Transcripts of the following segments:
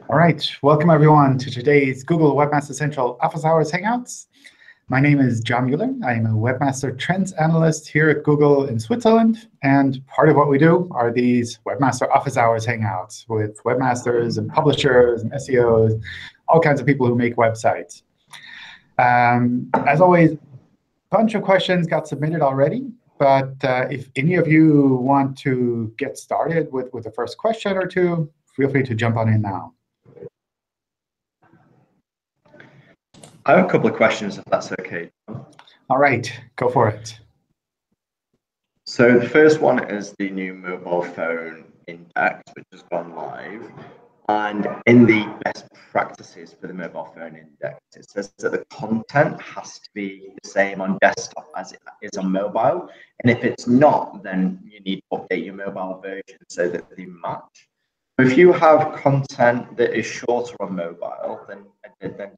All right, welcome everyone to today's Google Webmaster Central Office Hours Hangouts. My name is John Mueller. I'm a Webmaster Trends Analyst here at Google in Switzerland. And part of what we do are these Webmaster Office Hours Hangouts with webmasters and publishers and SEOs, all kinds of people who make websites. As always, a bunch of questions got submitted already. But if any of you want to get started with the first question or two, feel free to jump on in now. I have a couple of questions, if that's OK. All right, go for it. So the first one is the new mobile phone index, which has gone live. And in the best practices for the mobile phone index, it says that the content has to be the same on desktop as it is on mobile. And if it's not, then you need to update your mobile version so that they match. If you have content that is shorter on mobile than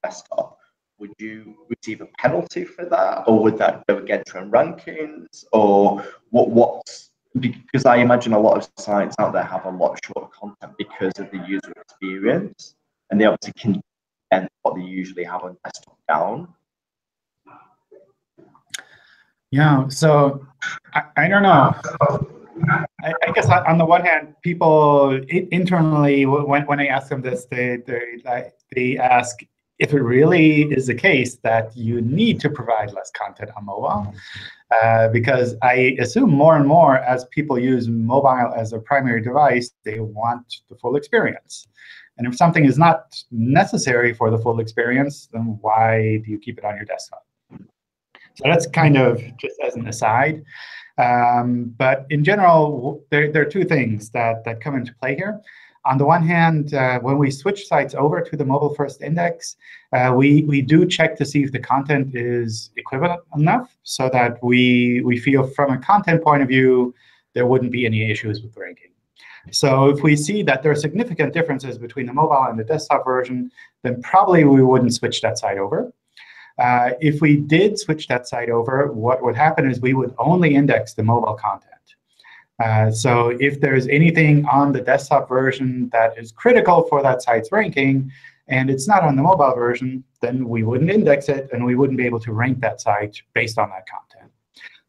desktop, would you receive a penalty for that, or would that go against your rankings, or what's, because I imagine a lot of sites out there have a lot shorter content because of the user experience, and they obviously can condense what they usually have on desktop down. Yeah, so I don't know. I guess on the one hand, people internally, when I ask them this, they ask if it really is the case that you need to provide less content on mobile. Because I assume more and more as people use mobile as a primary device, they want the full experience. And if something is not necessary for the full experience, then why do you keep it on your desktop? So that's kind of just as an aside. But in general, there are two things that come into play here. On the one hand, when we switch sites over to the mobile-first index, we do check to see if the content is equivalent enough so that we feel from a content point of view, there wouldn't be any issues with ranking. So if we see that there are significant differences between the mobile and the desktop version, then probably we wouldn't switch that site over. If we did switch that site over, what would happen is we would only index the mobile content. So if there's anything on the desktop version that is critical for that site's ranking, and it's not on the mobile version, then we wouldn't index it, and we wouldn't be able to rank that site based on that content.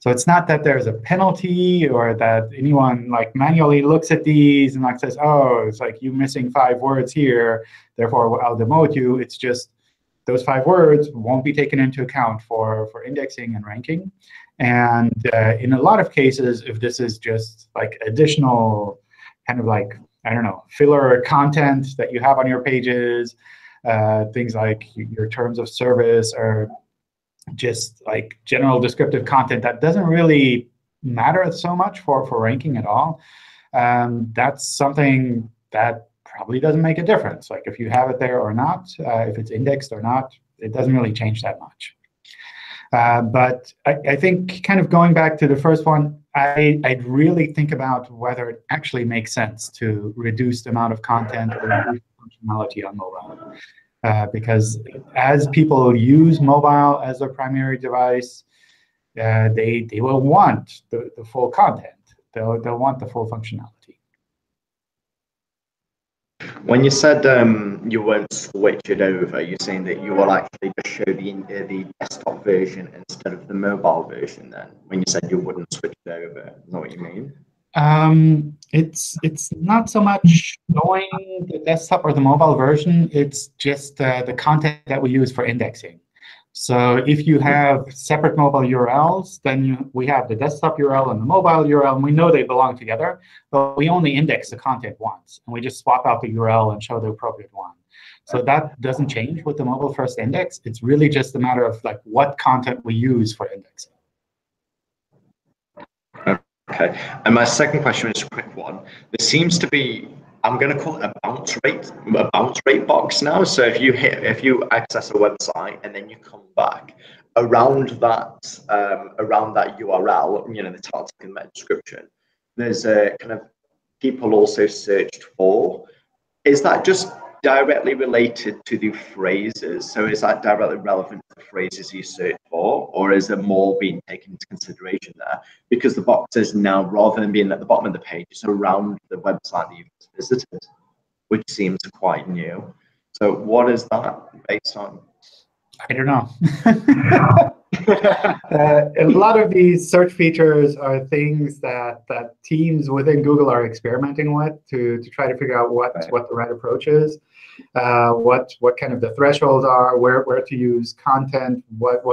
So it's not that there's a penalty or that anyone manually looks at these and says, oh, it's like you're missing 5 words here, therefore I'll demote you. It's just those 5 words won't be taken into account for indexing and ranking. And in a lot of cases, if this is just additional kind of I don't know, filler content that you have on your pages, things like your terms of service or just general descriptive content that doesn't really matter so much for ranking at all, that's something that probably doesn't make a difference. If you have it there or not, if it's indexed or not, it doesn't really change that much. But I think kind of going back to the first one, I'd really think about whether it actually makes sense to reduce the amount of content or reduce functionality on mobile. Because as people use mobile as their primary device, they will want the full content. They'll want the full functionality. When you said you won't switch it over, you're saying that you will actually just show the desktop version instead of the mobile version then? When you said you wouldn't switch it over, is that what you mean? It's not so much showing the desktop or the mobile version. It's just the content that we use for indexing. So if you have separate mobile URLs, then we have the desktop URL and the mobile URL, and we know they belong together. But we only index the content once, and we just swap out the URL and show the appropriate one. So that doesn't change with the mobile-first index. It's really just a matter of what content we use for indexing. OK. And my second question is a quick one. There seems to be, I'm going to call it a bounce rate box now. So if you access a website and then you come back around that URL, the title and meta description, there's a kind of people also searched for. Is that just directly related to the phrases? So is that directly relevant to the phrases you search for, or is there more being taken into consideration there? Because the box is now, rather than being at the bottom of the page, it's around the website that you've visited. which seems quite new. So what is that based on? I don't know. A lot of these search features are things that teams within Google are experimenting with to try to figure out what the right approach is, what kind of the thresholds are, where to use content, what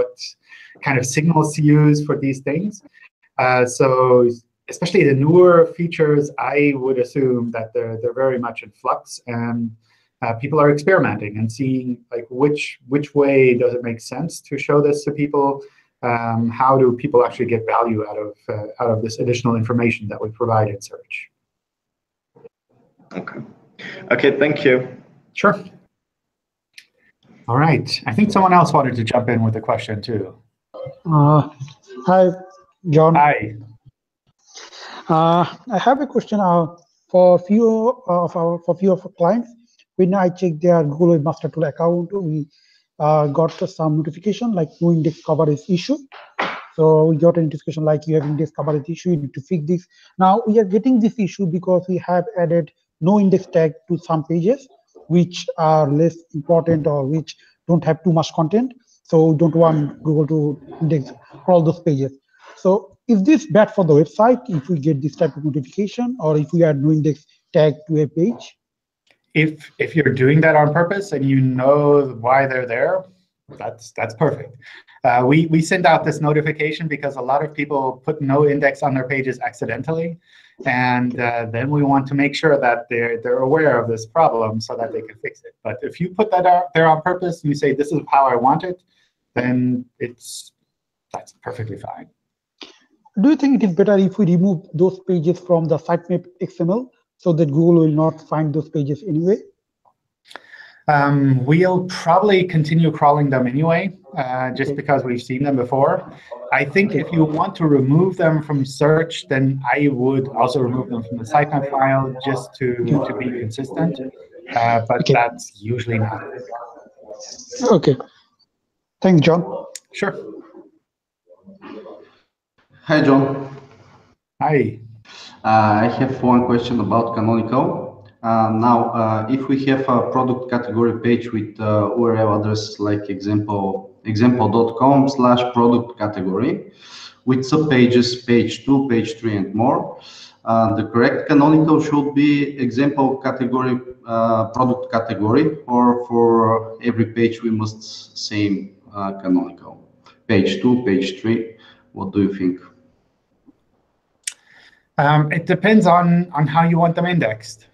kind of signals to use for these things. So especially the newer features, I would assume that they're very much in flux, and people are experimenting and seeing like which way does it make sense to show this to people. How do people actually get value out of this additional information that we provide in search? Okay. Okay. Thank you. Sure. All right. I think someone else wanted to jump in with a question too. Hi, John. Hi. I have a question for a few of our clients. When I check their Google Webmaster Tool account, we got some notification like no index coverage issue. So we got a notification like you have index coverage issue, you need to fix this. Now we are getting this issue because we have added no index tag to some pages which are less important or which don't have too much content. So we don't want Google to index all those pages. So is this bad for the website if we get this type of notification, or if we add no index tag to a page? If you're doing that on purpose and you know why they're there, that's perfect. We send out this notification because a lot of people put no index on their pages accidentally, and then we want to make sure that they're aware of this problem so that they can fix it. But if you put that out there on purpose and you say this is how I want it, then that's perfectly fine. Do you think it is better if we remove those pages from the sitemap XML so that Google will not find those pages anyway? We'll probably continue crawling them anyway, just because we've seen them before. I think if you want to remove them from search, then I would also remove them from the sitemap file just to be consistent. But that's usually not. OK. Thanks, John. Sure. Hi, John. Hi. I have one question about Canonical. Now, if we have a product category page with URL address like example.com/product category with subpages, page 2, page 3, and more, the correct canonical should be example category, product category, or for every page we must same canonical. Page 2, page 3, what do you think? It depends on how you want them indexed.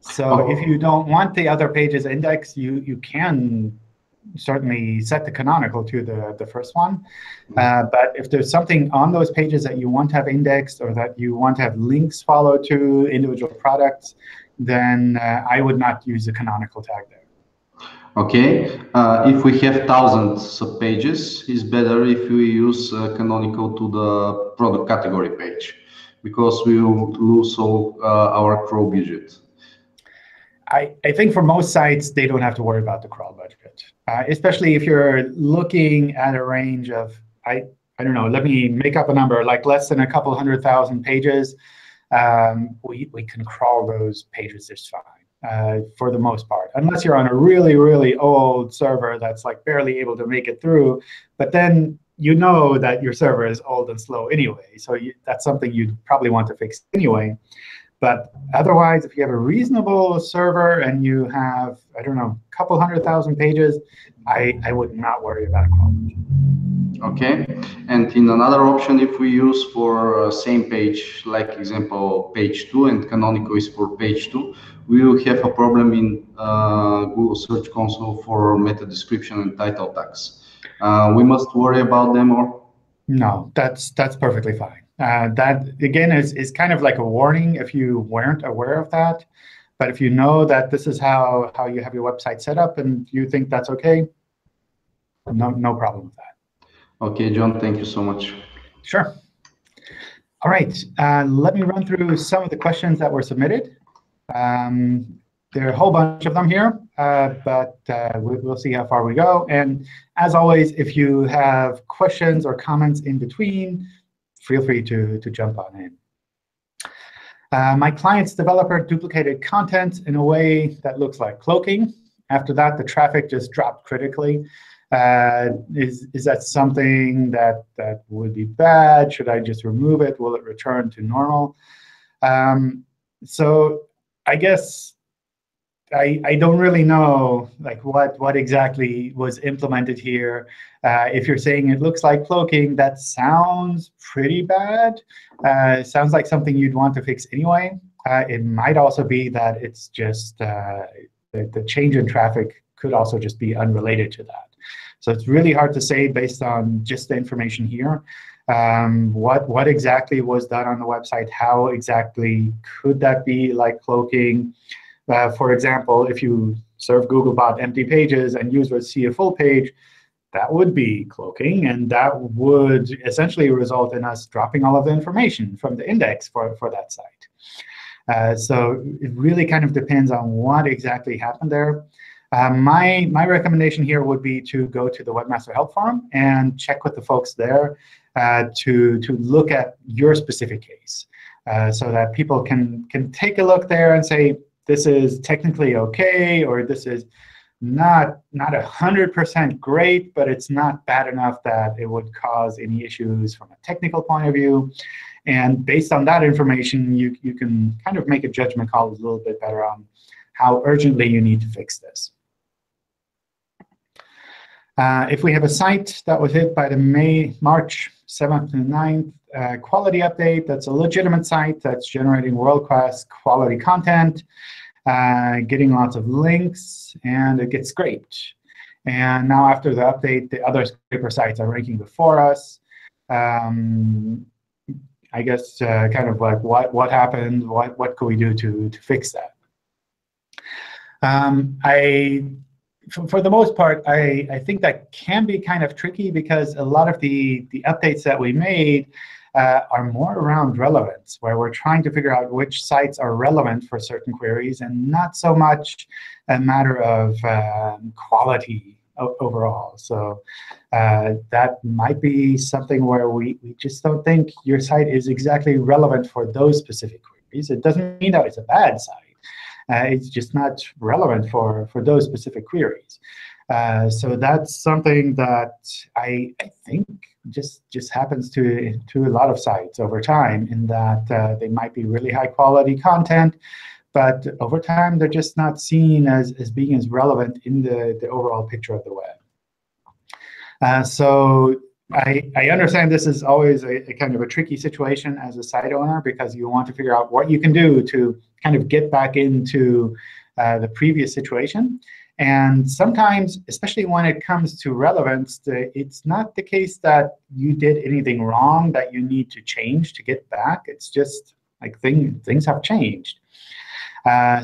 So if you don't want the other pages indexed, you can certainly set the canonical to the first one. But if there's something on those pages that you want to have indexed or that you want to have links follow to individual products, then I would not use the canonical tag there. Okay. If we have thousands of pages, it's better if we use canonical to the product category page, because we will lose all our crawl budget. I think for most sites, they don't have to worry about the crawl budget, especially if you're looking at a range of, I don't know, let me make up a number, like less than a couple 100,000 pages. We can crawl those pages just fine for the most part, unless you're on a really, really old server that's like barely able to make it through. But then you know that your server is old and slow anyway, so that's something you'd probably want to fix anyway. But otherwise, if you have a reasonable server and you have, I don't know, a couple 100,000 pages, I would not worry about crawl budget. Okay. And in another option, if we use for same page, like example, page 2, and canonical is for page 2, we will have a problem in Google Search Console for meta description and title tags. We must worry about them, or? No, that's perfectly fine. That, again, is kind of like a warning if you weren't aware of that. But if you know that this is how you have your website set up and you think that's OK, no problem with that. OK, John, thank you so much. Sure. All right. Let me run through some of the questions that were submitted. There are a whole bunch of them here, but we'll see how far we go. And as always, if you have questions or comments in between, feel free to jump on in. My client's developer duplicated content in a way that looks like cloaking. After that, the traffic just dropped critically. Is that something that would be bad? Should I just remove it? Will it return to normal? So I guess I don't really know like what exactly was implemented here. If you're saying it looks like cloaking, that sounds pretty bad. It sounds like something you'd want to fix anyway. It might also be that it's just the change in traffic could also just be unrelated to that. So it's really hard to say based on just the information here. What exactly was done on the website? How exactly could that be like cloaking? For example, if you serve Googlebot empty pages and users see a full page, that would be cloaking, and that would essentially result in us dropping all of the information from the index for that site. So it really kind of depends on what exactly happened there. My recommendation here would be to go to the Webmaster Help Forum and check with the folks there to look at your specific case, so that people can take a look there and say, this is technically OK, or this is not 100% great, but it's not bad enough that it would cause any issues from a technical point of view. And based on that information, you can kind of make a judgment call a little bit better on how urgently you need to fix this. If we have a site that was hit by the March 7th to 9th quality update, that's a legitimate site that's generating world-class quality content, getting lots of links, and it gets scraped. And now after the update, the other scraper sites are ranking before us. I guess kind of like what happened, what could we do to fix that? For the most part, I think that can be kind of tricky because a lot of the updates that we made are more around relevance, where we're trying to figure out which sites are relevant for certain queries and not so much a matter of quality overall. So that might be something where we just don't think your site is exactly relevant for those specific queries. It doesn't mean that it's a bad site. It's just not relevant for those specific queries. So that's something that I think just happens to a lot of sites over time, in that they might be really high quality content, but over time they're just not seen as being as relevant in the overall picture of the web. So I understand this is always a kind of a tricky situation as a site owner, because you want to figure out what you can do to kind of get back into the previous situation. And sometimes, especially when it comes to relevance, it's not the case that you did anything wrong that you need to change to get back. It's just like things have changed.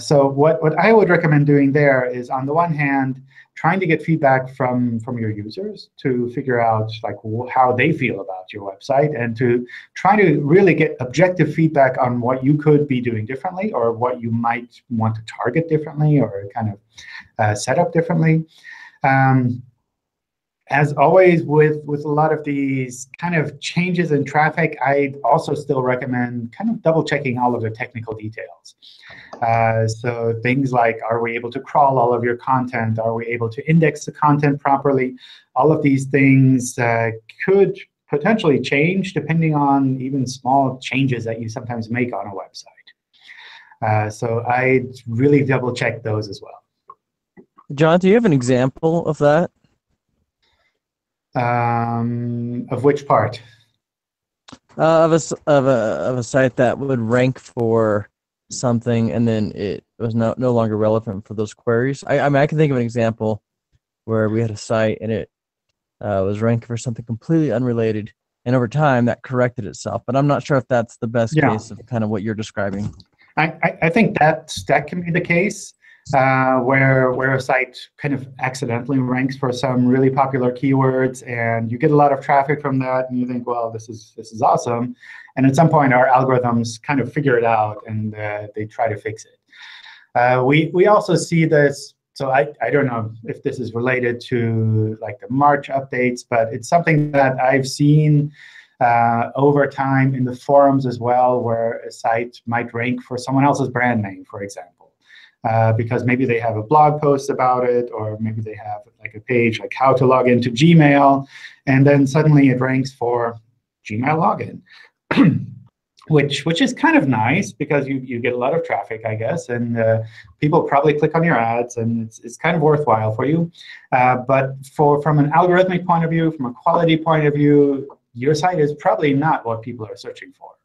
So what I would recommend doing there is, on the one hand, trying to get feedback from your users to figure out like how they feel about your website, and to try to really get objective feedback on what you could be doing differently, or what you might want to target differently, or kind of set up differently. As always, with a lot of these kind of changes in traffic, I'd also still recommend kind of double-checking all of the technical details. So things like, are we able to crawl all of your content? Are we able to index the content properly? All of these things could potentially change depending on even small changes that you sometimes make on a website. So I'd really double-check those as well. John, do you have an example of that? Of which part? Of a site that would rank for something, and then it was no longer relevant for those queries. I mean, I can think of an example where we had a site and it was ranking for something completely unrelated, and over time that corrected itself. But I'm not sure if that's the best case of kind of what you're describing. I think that can be the case. Where a site kind of accidentally ranks for some really popular keywords, and you get a lot of traffic from that, and you think, well, this is awesome. And at some point, our algorithms kind of figure it out, and they try to fix it. We also see this. So I don't know if this is related to like the March updates, but it's something that I've seen over time in the forums as well, where a site might rank for someone else's brand name, for example, because maybe they have a blog post about it, or maybe they have like a page like how to log into Gmail, and then suddenly it ranks for Gmail login. Which is kind of nice because you get a lot of traffic, I guess, and people probably click on your ads, and it's kind of worthwhile for you. But from an algorithmic point of view, from a quality point of view, your site is probably not what people are searching for.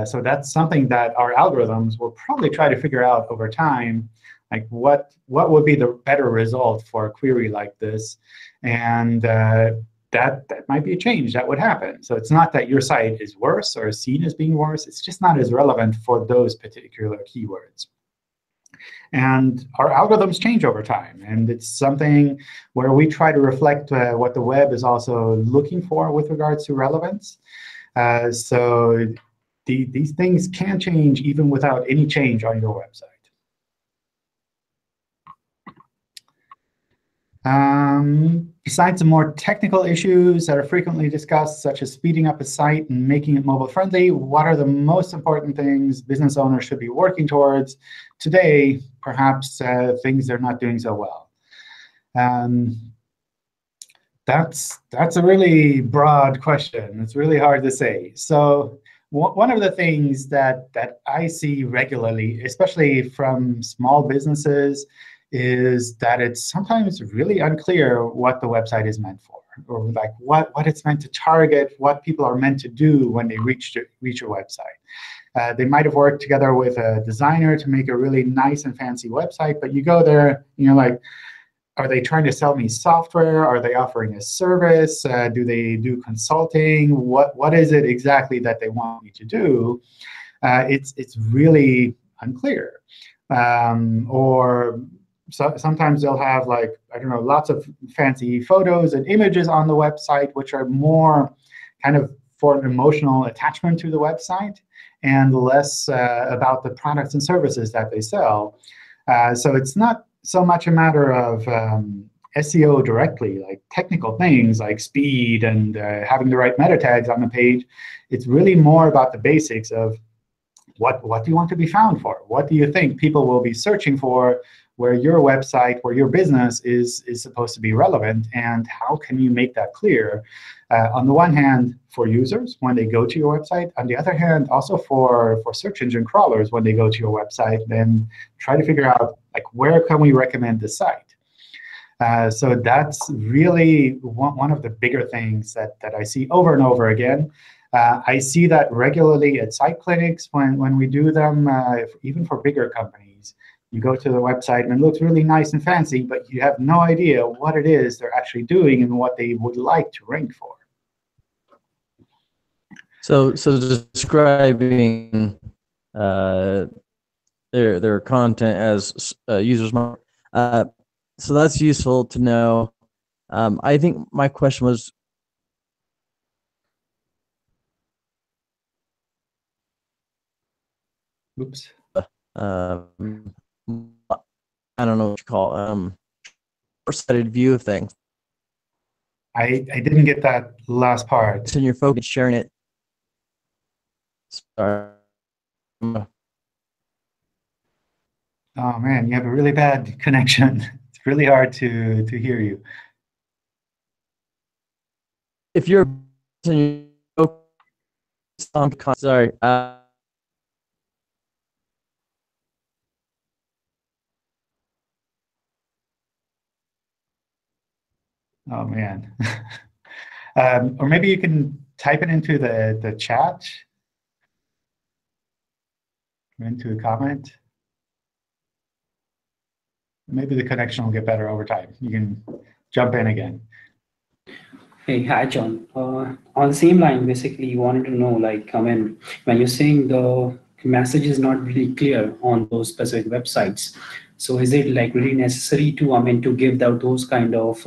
So that's something that our algorithms will probably try to figure out over time, like what would be the better result for a query like this, and that might be a change that would happen. So it's not that your site is worse or seen as being worse. It's just not as relevant for those particular keywords. And our algorithms change over time. And it's something where we try to reflect what the web is also looking for with regards to relevance. So these things can change even without any change on your website. Besides the more technical issues that are frequently discussed, such as speeding up a site and making it mobile friendly, what are the most important things business owners should be working towards today, perhaps things they're not doing so well? That's a really broad question. It's really hard to say. So one of the things that I see regularly, especially from small businesses, is that it's sometimes really unclear what the website is meant for, or like what it's meant to target, what people are meant to do when they reach your website. They might have worked together with a designer to make a really nice and fancy website, but you go there and you're like, are they trying to sell me software? Are they offering a service? Do they do consulting? What is it exactly that they want me to do? It's really unclear. So sometimes they'll have, like, I don't know, lots of fancy photos and images on the website, which are more kind of for an emotional attachment to the website and less about the products and services that they sell. So it's not so much a matter of SEO directly, like technical things like speed and having the right meta tags on the page. It's really more about the basics of what do you want to be found for? What do you think people will be searching for where your website, where your business is supposed to be relevant, and how can you make that clear? On the one hand, for users when they go to your website. On the other hand, also for search engine crawlers when they go to your website, then try to figure out, like, where can we recommend the site? So that's really one of the bigger things that I see over and over again. I see that regularly at site clinics when we do them, even for bigger companies. You go to the website and it looks really nice and fancy, but you have no idea what it is they're actually doing and what they would like to rank for. So describing their content as users. So that's useful to know. I think my question was, oops. I don't know what you call short-sighted view of things. I didn't get that last part. It's in your focus, sharing it. Sorry. Oh man, you have a really bad connection. It's really hard to hear you. If you're sorry. Oh man. Or maybe you can type it into the chat, into a comment. Maybe the connection will get better over time. You can jump in again. Hey, hi, John. On the same line, basically, you wanted to know, like, I mean, when you're saying the message is not really clear on those specific websites, so is it like really necessary to, I mean, to give out those kind of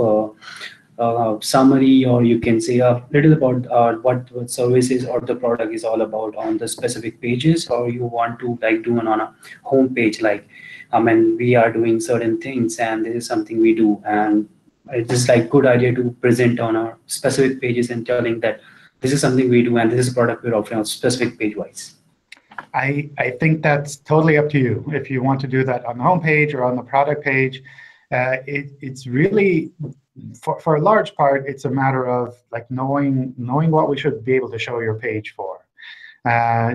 summary, or you can say a little about what services or the product is all about on the specific pages, or you want to like do it on a home page, like, I mean, we are doing certain things and this is something we do, and it's just like good idea to present on our specific pages and telling that this is something we do, and this is a product we're offering on specific page-wise? I think that's totally up to you. If you want to do that on the home page or on the product page, it's really, for a large part, it's a matter of like knowing what we should be able to show your page for.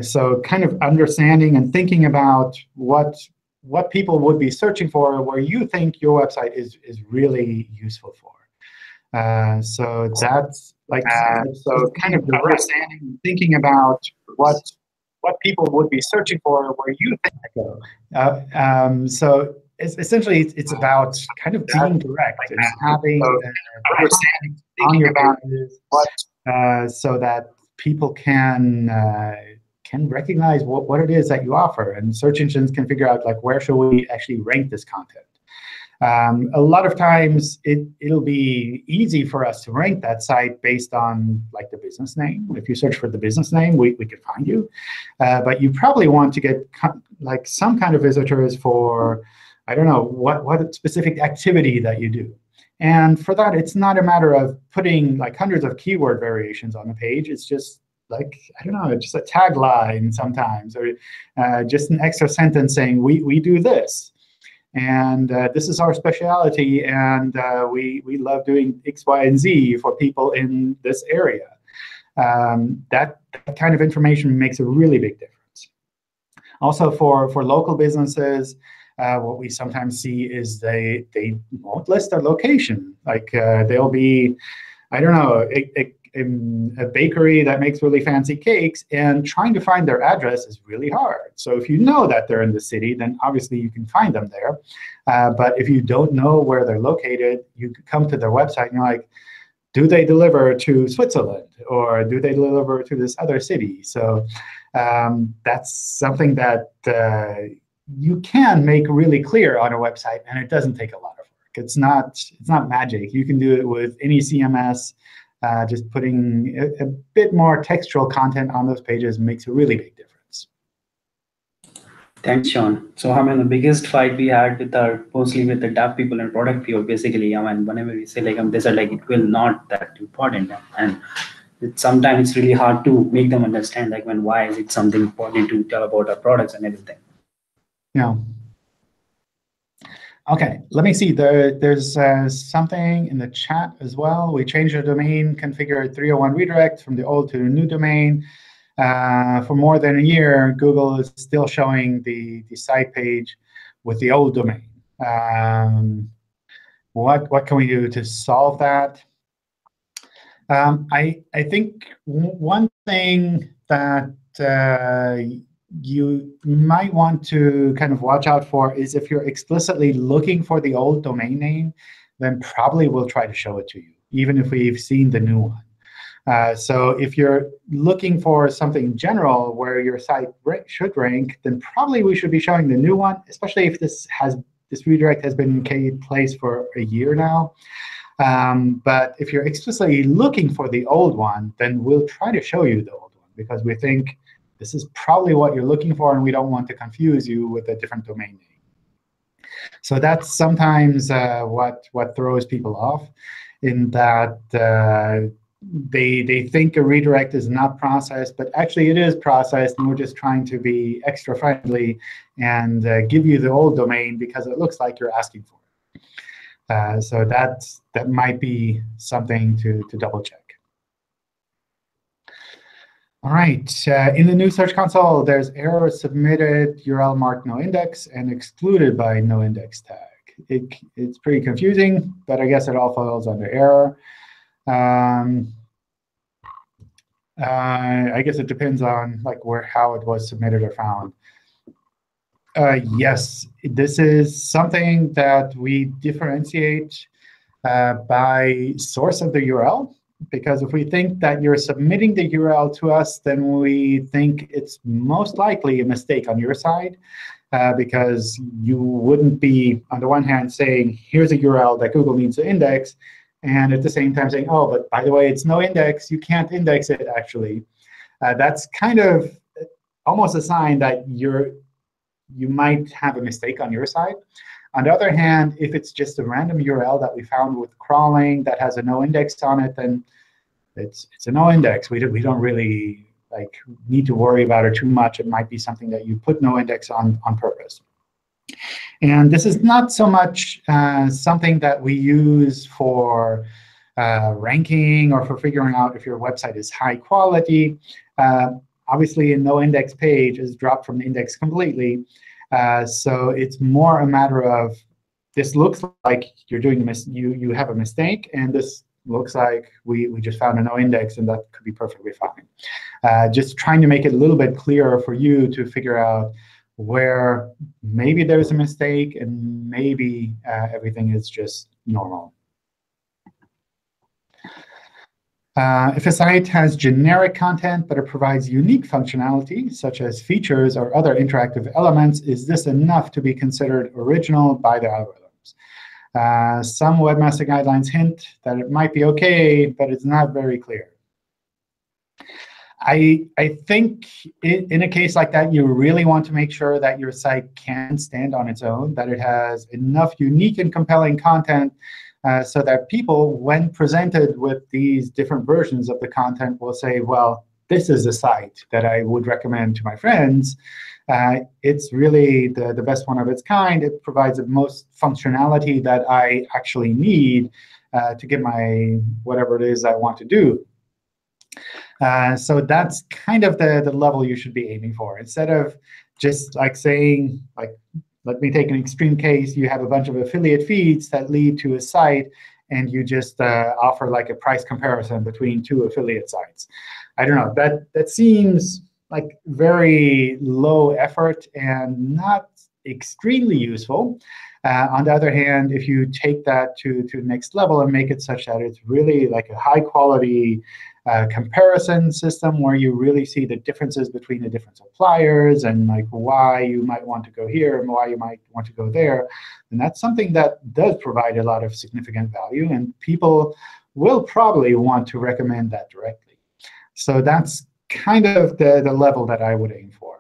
So kind of understanding and thinking about what people would be searching for, where you think your website is really useful for. So that's like so kind of understanding and thinking about what people would be searching for, where you think they go. So essentially, it's about kind of being direct and having understanding on your pages, so that people can recognize what it is that you offer, and search engines can figure out like where should we actually rank this content. A lot of times it'll be easy for us to rank that site based on like the business name. If you search for the business name, we can find you. But you probably want to get like some kind of visitors for, I don't know, what specific activity that you do. And for that, it's not a matter of putting like hundreds of keyword variations on the page. It's just like, I don't know, just a tagline sometimes, or just an extra sentence saying, we do this. And this is our specialty, and we love doing X, Y, and Z for people in this area. That kind of information makes a really big difference. Also, for local businesses, what we sometimes see is they won't list their location. Like they'll be, I don't know, a bakery that makes really fancy cakes, and trying to find their address is really hard. So if you know that they're in the city, then obviously you can find them there. But if you don't know where they're located, you could come to their website and you're like, do they deliver to Switzerland, or do they deliver to this other city? So that's something that you can make really clear on a website, and it doesn't take a lot of work. It's not magic. You can do it with any CMS. Just putting a bit more textual content on those pages makes a really big difference. Thanks, Sean. So, the biggest fight we had mostly with the dev people and product people, basically, whenever we say they said it will not that important, and sometimes it's really hard to make them understand why is it something important to tell about our products and everything. Yeah. OK, let me see. There's something in the chat as well. We changed the domain, configured 301 redirect from the old to the new domain. For more than a year, Google is still showing the site page with the old domain. What can we do to solve that? I think one thing that you might want to kind of watch out for is if you're explicitly looking for the old domain name, then probably we'll try to show it to you, even if we've seen the new one. So if you're looking for something general where your site should rank, then probably we should be showing the new one, especially if this redirect has been in place for a year now. But if you're explicitly looking for the old one, then we'll try to show you the old one, because we think this is probably what you're looking for, and we don't want to confuse you with a different domain name. So that's sometimes what throws people off, in that they think a redirect is not processed, but actually it is processed, and we're just trying to be extra friendly and give you the old domain because it looks like you're asking for it. So that might be something to double check. All right, in the new Search Console, there's error submitted, URL marked no index, and excluded by no index tag. It's pretty confusing, but I guess it all falls under error. I guess it depends on how it was submitted or found. Yes, this is something that we differentiate by source of the URL. Because if we think that you're submitting the URL to us, then we think it's most likely a mistake on your side, because you wouldn't be, on the one hand, saying, here's a URL that Google needs to index, and at the same time saying, oh, but by the way, it's no index. You can't index it, actually. That's kind of almost a sign that you might have a mistake on your side. On the other hand, if it's just a random URL that we found with crawling that has a no index on it, then it's a no index. We don't really need to worry about it too much. It might be something that you put no index on purpose. And this is not so much something that we use for ranking or for figuring out if your website is high quality. Obviously, a no index page is dropped from the index completely. So it's more a matter of, this looks like you're doing you have a mistake, and this looks like we just found a no index, and that could be perfectly fine. Just trying to make it a little bit clearer for you to figure out where maybe there's a mistake and maybe everything is just normal. If a site has generic content, but it provides unique functionality, such as features or other interactive elements, is this enough to be considered original by the algorithms? Some webmaster guidelines hint that it might be OK, but it's not very clear. I think in a case like that, you really want to make sure that your site can stand on its own, that it has enough unique and compelling content so that people, when presented with these different versions of the content, will say, well, this is a site that I would recommend to my friends. It's really the best one of its kind. It provides the most functionality that I actually need to get my whatever it is I want to do. So that's kind of the level you should be aiming for. Instead of just saying, let me take an extreme case. You have a bunch of affiliate feeds that lead to a site, and you just offer a price comparison between two affiliate sites. I don't know. That seems like very low effort and not extremely useful. On the other hand, if you take that to the next level and make it such that it's really like a high-quality comparison system where you really see the differences between the different suppliers and why you might want to go here and why you might want to go there, then that's something that does provide a lot of significant value, and people will probably want to recommend that directly. So that's kind of the level that I would aim for.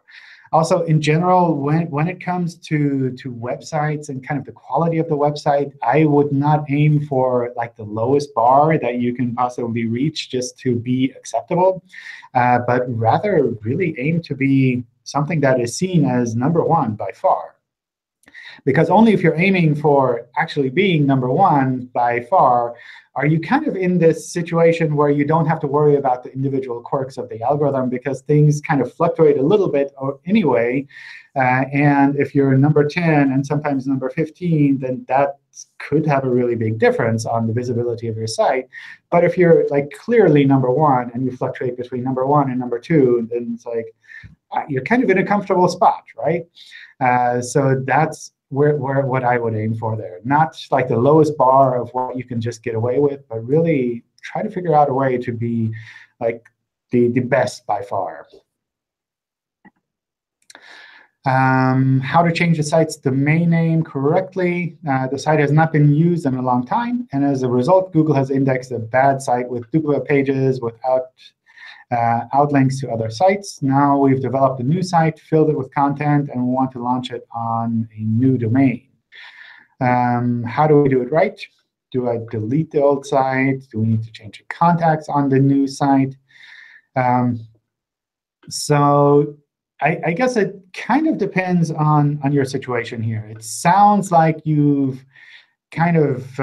Also, in general, when it comes to websites and kind of the quality of the website, I would not aim for the lowest bar that you can possibly reach just to be acceptable, but rather really aim to be something that is seen as #1 by far. Because only if you're aiming for actually being #1 by far are you kind of in this situation where you don't have to worry about the individual quirks of the algorithm, because things kind of fluctuate a little bit anyway. And if you're #10 and sometimes #15, then that could have a really big difference on the visibility of your site. But if you're clearly #1 and you fluctuate between #1 and #2, then it's you're kind of in a comfortable spot, right? So that's what I would aim for there. Not the lowest bar of what you can just get away with, but really try to figure out a way to be the best by far. How to change the site's domain name correctly. The site has not been used in a long time, and as a result, Google has indexed a bad site with duplicate pages without outlinks to other sites. Now we've developed a new site, filled it with content, and we want to launch it on a new domain. How do we do it right? Do I delete the old site? Do we need to change the contacts on the new site? So I guess it kind of depends on your situation here. It sounds like you've kind of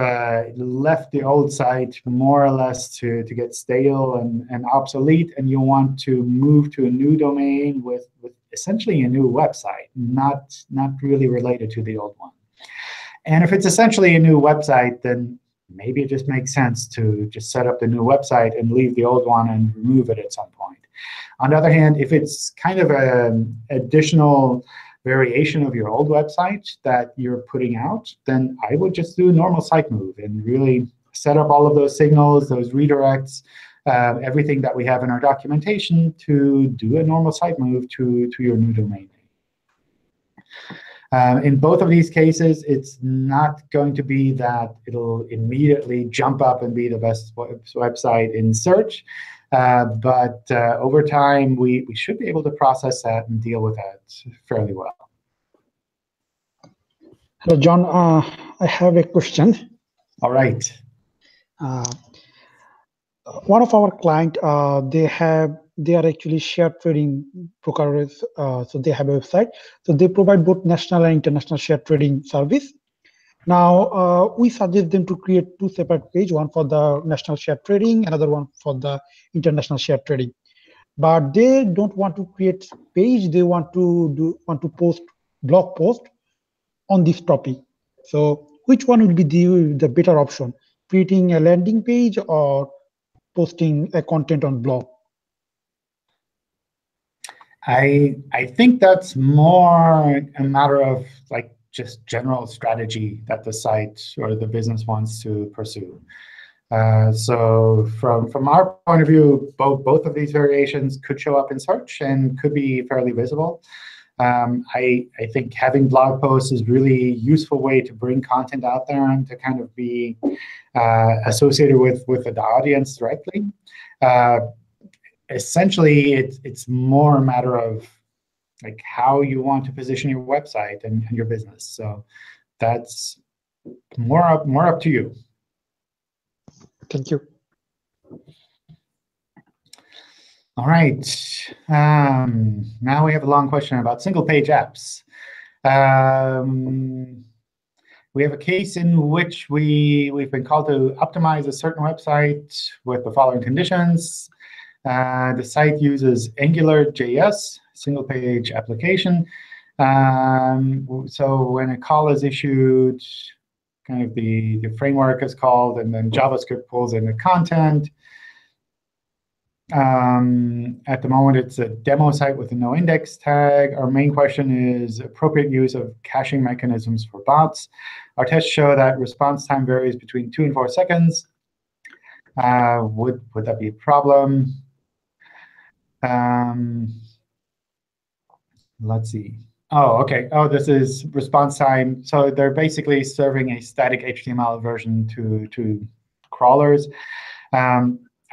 left the old site more or less to get stale and obsolete, and you want to move to a new domain with essentially a new website, not really related to the old one. And if it's essentially a new website, then maybe it just makes sense to just set up the new website and leave the old one and remove it at some point. On the other hand, if it's kind of an additional variation of your old website that you're putting out, then I would just do a normal site move and really set up all of those signals, those redirects, everything that we have in our documentation to do a normal site move to your new domain name. In both of these cases, it's not going to be that it'll immediately jump up and be the best website in search. But over time, we should be able to process that and deal with that fairly well. Hello, John. I have a question. All right. one of our client, they are actually share trading brokers. So they have a website. So they provide both national and international share trading service. Now we suggest them to create two separate pages, one for the national share trading, another one for the international share trading. But they don't want to create page. They want to post blog post on this topic. So which one would be the better option? Creating a landing page or posting a content on blog? I think that's more a matter of like just general strategy that the site or the business wants to pursue. So from our point of view, both of these variations could show up in search and could be fairly visible. I think having blog posts is really useful way to bring content out there and to kind of be associated with the audience directly. Essentially, it's more a matter of like how you want to position your website and your business. So that's more up to you. Thank you. All right. Now we have a long question about single-page apps. We have a case in which we've been called to optimize a certain website with the following conditions. The site uses Angular.js, single-page application. So when a call is issued, kind of the framework is called, and then JavaScript pulls in the content. At the moment, it's a demo site with a no index tag. Our main question is appropriate use of caching mechanisms for bots. Our tests show that response time varies between 2 and 4 seconds. Would that be a problem? Let's see. Oh, OK. Oh, this is response time. So they're basically serving a static HTML version to crawlers.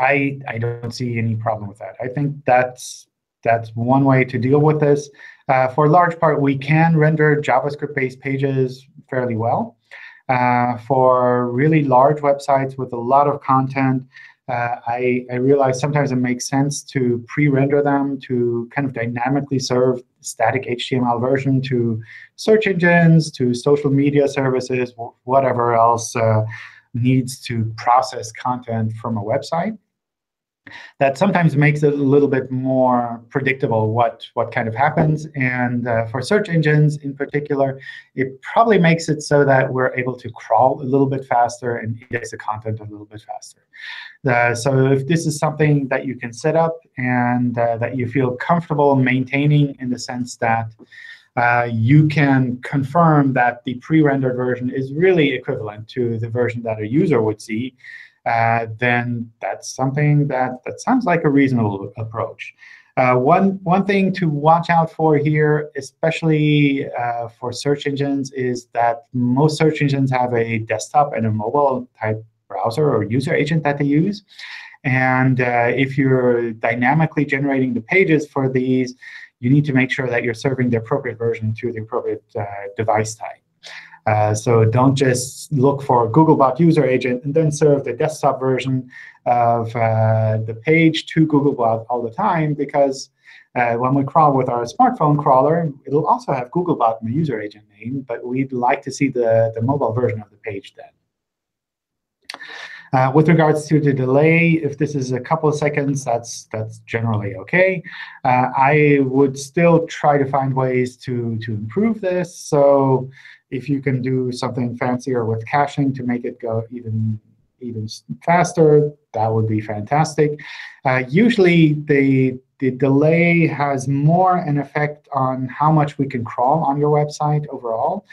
I don't see any problem with that. I think that's one way to deal with this. For a large part, we can render JavaScript-based pages fairly well. For really large websites with a lot of content, I realize sometimes it makes sense to pre-render them to kind of dynamically serve static HTML version to search engines, to social media services, whatever else needs to process content from a website. That sometimes makes it a little bit more predictable what kind of happens. And for search engines in particular, it probably makes it so that we're able to crawl a little bit faster and index the content a little bit faster. So if this is something that you can set up and that you feel comfortable maintaining in the sense that you can confirm that the pre-rendered version is really equivalent to the version that a user would see, then that's something that sounds like a reasonable approach. One thing to watch out for here, especially for search engines, is that most search engines have a desktop and a mobile type browser or user agent that they use. And if you're dynamically generating the pages for these, you need to make sure that you're serving the appropriate version to the appropriate device type. So don't just look for Googlebot user agent and then serve the desktop version of the page to Googlebot all the time, because when we crawl with our smartphone crawler, it'll also have Googlebot in the user agent name, but we'd like to see the mobile version of the page then. With regards to the delay, if this is a couple of seconds, that's generally OK. I would still try to find ways to improve this. So if you can do something fancier with caching to make it go even faster, that would be fantastic. Usually, the delay has more an effect on how much we can crawl on your website overall.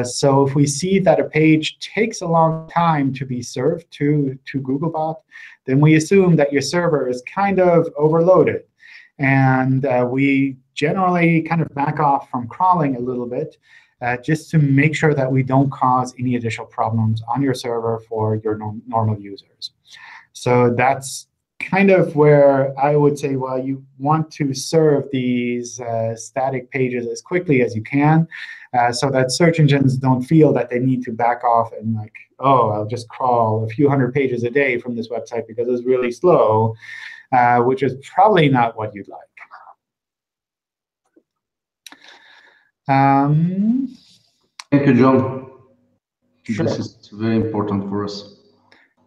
So if we see that a page takes a long time to be served to Googlebot, then we assume that your server is kind of overloaded. And we generally kind of back off from crawling a little bit just to make sure that we don't cause any additional problems on your server for your normal users. So that's kind of where I would say, well, you want to serve these static pages as quickly as you can, so that search engines don't feel that they need to back off and like, oh, I'll just crawl a few hundred pages a day from this website because it's really slow, which is probably not what you'd like. Thank you, John. Sure. This is very important for us.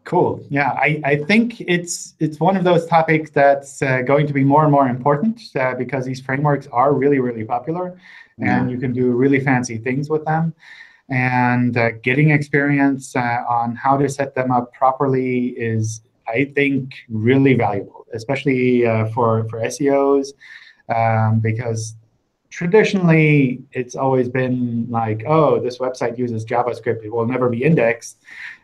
Cool. Yeah, I think it's one of those topics that's going to be more and more important because these frameworks are really, really popular, and you can do really fancy things with them. And getting experience on how to set them up properly is, I think, really valuable, especially for SEOs, because traditionally it's always been like, oh, this website uses JavaScript, it will never be indexed.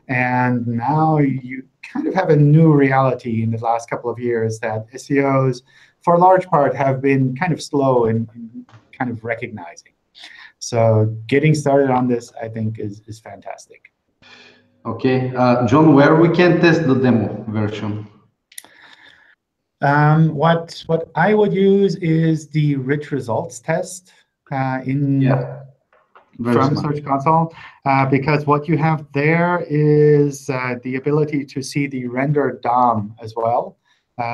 And now you kind of have a new reality in the last couple of years that SEOs, for a large part, have been kind of slow in kind of recognizing. So getting started on this, I think, is fantastic. OK. John, where we can test the demo version? What I would use is the rich results test from Search Console, because what you have there is the ability to see the rendered DOM as well,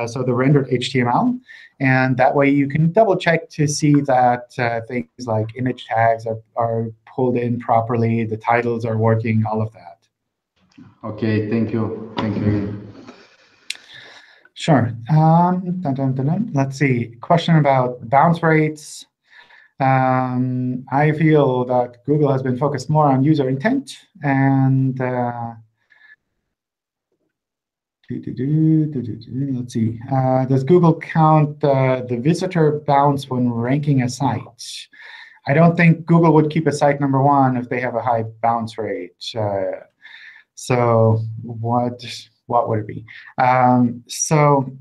so the rendered HTML. And that way you can double check to see that things like image tags are pulled in properly, the titles are working, all of that. OK, thank you. Thank you. Sure. Let's see. Question about bounce rates. I feel that Google has been focused more on user intent, and let's see. Does Google count the visitor bounce when ranking a site? I don't think Google would keep a site #1 if they have a high bounce rate. So what would it be? So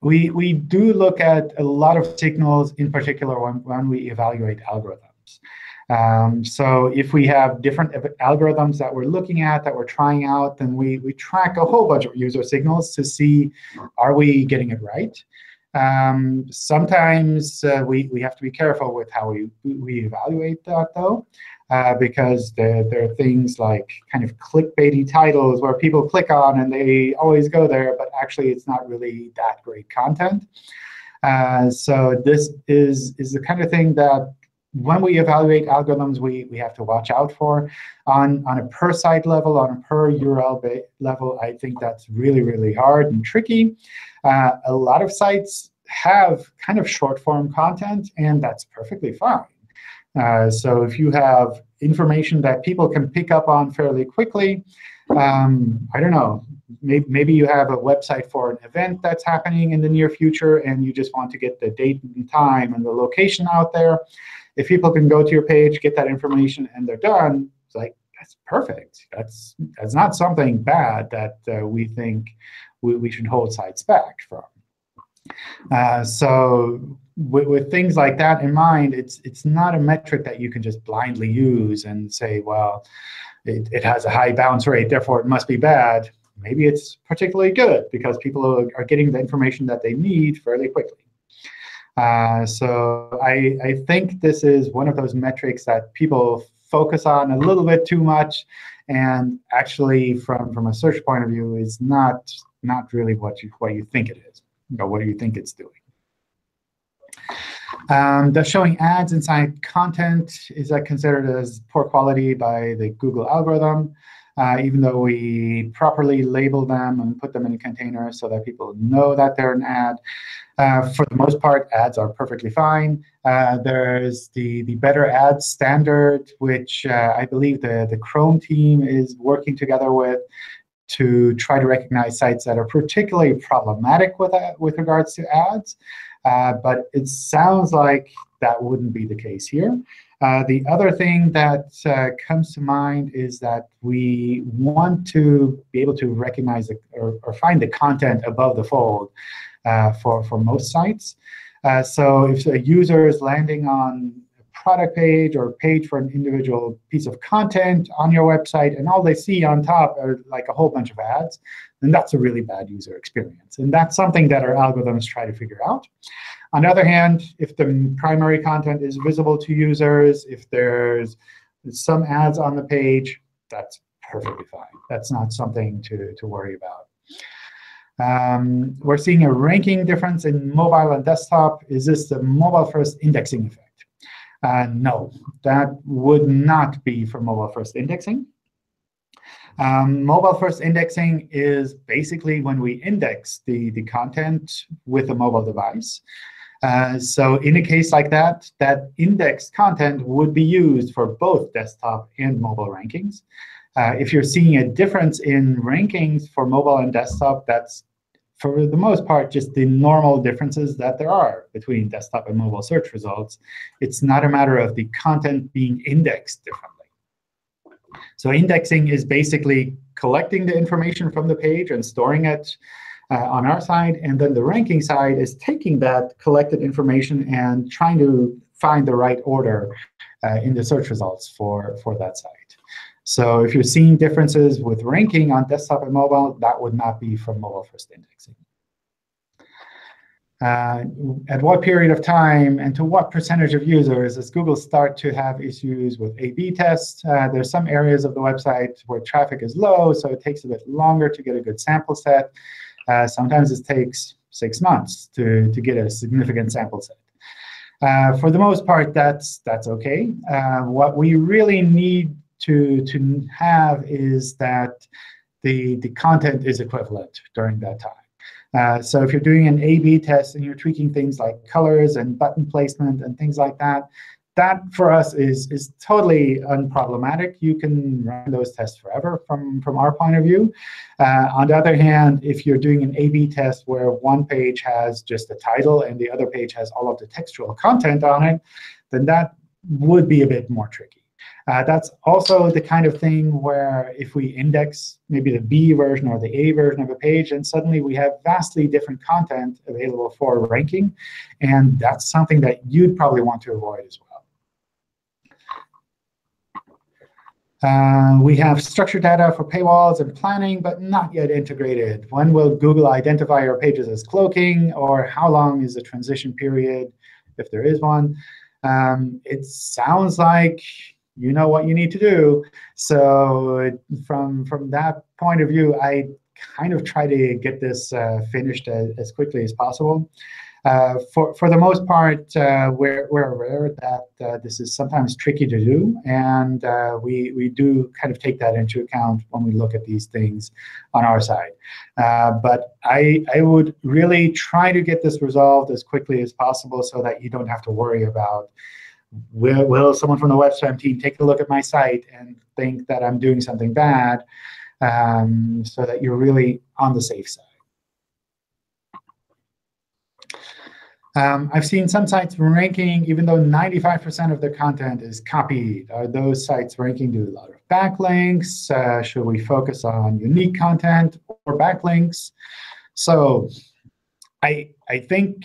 we do look at a lot of signals, in particular when we evaluate algorithms. So if we have different algorithms that we're looking at, that we're trying out, then we track a whole bunch of user signals to see, are we getting it right? Sometimes we have to be careful with how we evaluate that, though, because there are things like kind of clickbaity titles where people click on and they always go there, but actually it's not really that great content. So this is the kind of thing that when we evaluate algorithms, we have to watch out for. On a per site level, on a per URL level, I think that's really, really hard and tricky. A lot of sites have kind of short form content, and that's perfectly fine. So if you have information that people can pick up on fairly quickly, I don't know, maybe you have a website for an event that's happening in the near future, and you just want to get the date and time and the location out there. If people can go to your page, get that information, and they're done, it's like, that's perfect. That's not something bad that we think we should hold sites back from. So with things like that in mind, it's not a metric that you can just blindly use and say, well, it has a high bounce rate, therefore it must be bad. Maybe it's particularly good because people are getting the information that they need fairly quickly. So I think this is one of those metrics that people focus on a little bit too much, and actually from a search point of view is not really what you think it is, or what you think it's doing. Does showing ads inside content, is that considered as poor quality by the Google algorithm, even though we properly label them and put them in a container so that people know that they're an ad? For the most part, ads are perfectly fine. There's the better ads standard, which I believe the Chrome team is working together with to try to recognize sites that are particularly problematic with regards to ads. But it sounds like that wouldn't be the case here. The other thing that comes to mind is that we want to be able to recognize or find the content above the fold for most sites. So if a user is landing on a product page or page for an individual piece of content on your website, and all they see on top are like a whole bunch of ads, then that's a really bad user experience. And that's something that our algorithms try to figure out. On the other hand, if the primary content is visible to users, if there's some ads on the page, that's perfectly fine. That's not something to worry about. We're seeing a ranking difference in mobile and desktop. Is this the mobile-first indexing effect? No, that would not be for mobile-first indexing. Mobile-first indexing is basically when we index the content with a mobile device. So in a case like that, that indexed content would be used for both desktop and mobile rankings. If you're seeing a difference in rankings for mobile and desktop, that's for the most part just the normal differences that there are between desktop and mobile search results. It's not a matter of the content being indexed differently. So indexing is basically collecting the information from the page and storing it on our side. And then the ranking side is taking that collected information and trying to find the right order in the search results for that site. So if you're seeing differences with ranking on desktop and mobile, that would not be from mobile-first indexing. At what period of time and to what percentage of users does Google start to have issues with A/B tests? There's some areas of the website where traffic is low, so it takes a bit longer to get a good sample set. Sometimes it takes 6 months to get a significant sample set. For the most part, that's OK. What we really need to have is that the content is equivalent during that time. So if you're doing an A/B test and you're tweaking things like colors and button placement and things like that, that for us is totally unproblematic. You can run those tests forever from our point of view. On the other hand, if you're doing an A/B test where one page has just a title and the other page has all of the textual content on it, then that would be a bit more tricky. That's also the kind of thing where if we index maybe the B version or the A version of a page, and suddenly we have vastly different content available for ranking. And that's something that you'd probably want to avoid as well. We have structured data for paywalls and planning, but not yet integrated. When will Google identify your pages as cloaking? Or how long is the transition period, if there is one? It sounds like you know what you need to do. So from that point of view, I kind of try to get this finished as quickly as possible. For the most part, we're aware that this is sometimes tricky to do, and we do kind of take that into account when we look at these things on our side. But I would really try to get this resolved as quickly as possible so that you don't have to worry about, will someone from the website team take a look at my site and think that I'm doing something bad, so that you're really on the safe side. I've seen some sites ranking even though 95% of their content is copied. Are those sites ranking due to a lot of backlinks? Should we focus on unique content or backlinks? So I think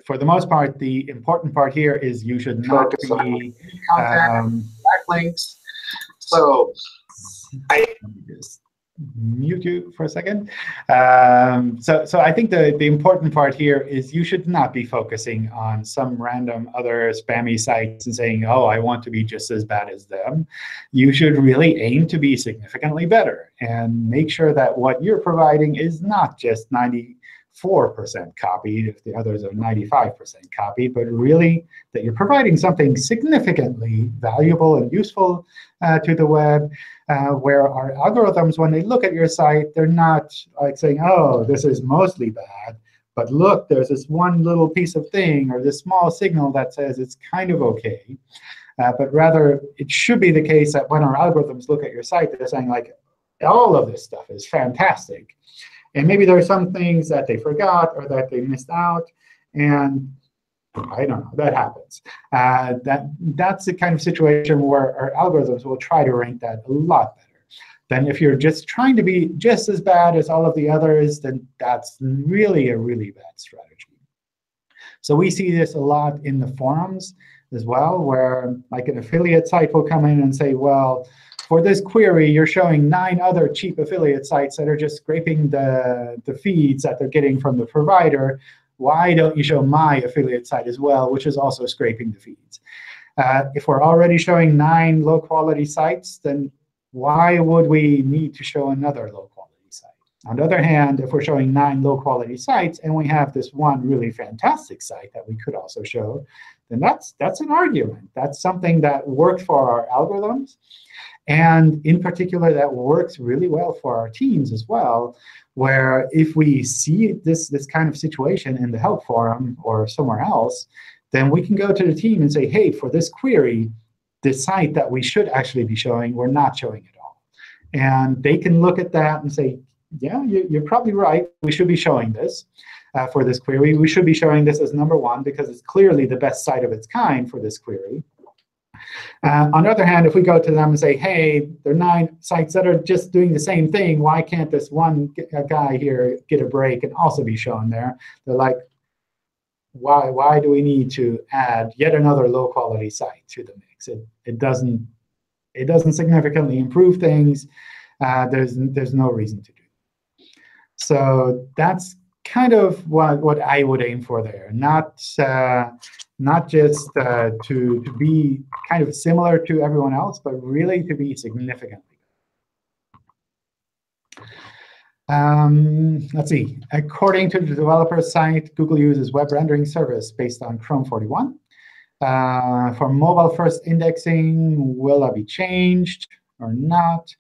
for the most part, the important part here is you should not be backlinks. So let me just mute you for a second. So I think the important part here is you should not be focusing on some random other spammy sites and saying, oh, I want to be just as bad as them. You should really aim to be significantly better and make sure that what you're providing is not just 94% copied if the others are 95% copied, but really that you're providing something significantly valuable and useful to the web, where our algorithms, when they look at your site, they're not like saying, oh, this is mostly bad, but look, there's this one little piece of thing or this small signal that says it's kind of OK. But rather, it should be the case that when our algorithms look at your site, they're saying, like, all of this stuff is fantastic. And maybe there are some things that they forgot or that they missed out. And I don't know, that happens. That's the kind of situation where our algorithms will try to rank that a lot better. Then if you're just trying to be just as bad as all of the others, then that's really a really bad strategy. So we see this a lot in the forums, as well, where like an affiliate site will come in and say, well, for this query, you're showing 9 other cheap affiliate sites that are just scraping the feeds that they're getting from the provider. Why don't you show my affiliate site as well, which is also scraping the feeds? If we're already showing 9 low-quality sites, then why would we need to show another low-quality site? On the other hand, if we're showing 9 low-quality sites and we have this one really fantastic site that we could also show, then that's an argument. That's something that works for our algorithms. And in particular, that works really well for our teams as well, where if we see this kind of situation in the help forum or somewhere else, then we can go to the team and say, hey, for this query, the site that we should actually be showing, we're not showing at all. And they can look at that and say, yeah, you're probably right. We should be showing this for this query. We should be showing this as number 1 because it's clearly the best site of its kind for this query. On the other hand, if we go to them and say, hey, there are 9 sites that are just doing the same thing, why can't this one guy here get a break and also be shown there? They're like, why do we need to add yet another low-quality site to the mix? It doesn't significantly improve things. There's no reason to do it. So that's kind of what I would aim for there. Not just to be kind of similar to everyone else, but really to be significantly. Let's see. According to the developer site, Google uses web rendering service based on Chrome 41. For mobile-first indexing, will that be changed or not?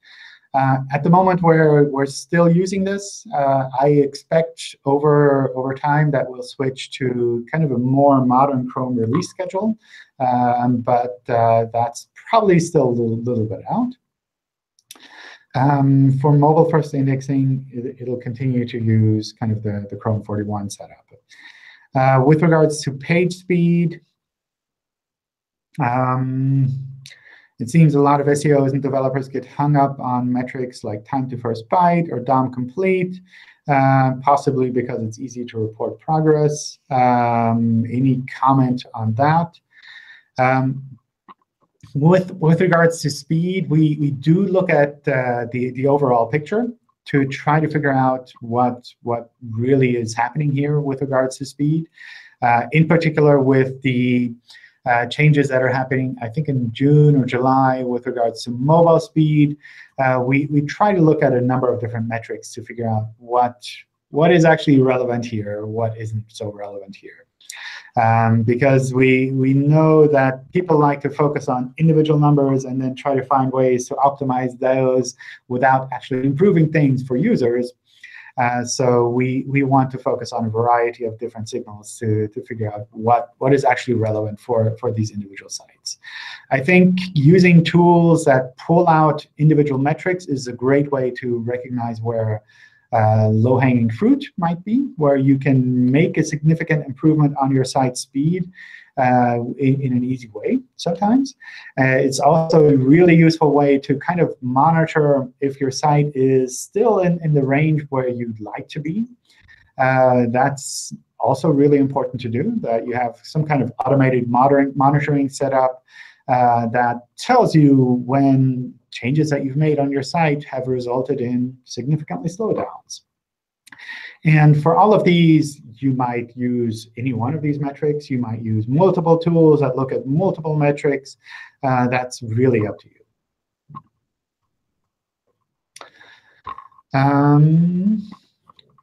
At the moment, we're still using this. I expect over time that we'll switch to kind of a more modern Chrome release schedule. But that's probably still a little bit out. For mobile-first indexing, it'll continue to use kind of the Chrome 41 setup. With regards to page speed, it seems a lot of SEOs and developers get hung up on metrics like time to first byte or DOM complete, possibly because it's easy to report progress. Any comment on that? With regards to speed, we do look at the overall picture to try to figure out what really is happening here with regards to speed. In particular, with the changes that are happening, I think in June or July, with regards to mobile speed, we try to look at a number of different metrics to figure out what is actually relevant here, what isn't so relevant here. Because we know that people like to focus on individual numbers and then try to find ways to optimize those without actually improving things for users. So we want to focus on a variety of different signals to figure out what is actually relevant for these individual sites. I think using tools that pull out individual metrics is a great way to recognize where low-hanging fruit might be, where you can make a significant improvement on your site speed in an easy way sometimes. It's also a really useful way to kind of monitor if your site is still in the range where you'd like to be. That's also really important to do, that you have some kind of automated monitoring setup that tells you when changes that you've made on your site have resulted in significantly slowdowns. And for all of these, you might use any one of these metrics. You might use multiple tools that look at multiple metrics. That's really up to you.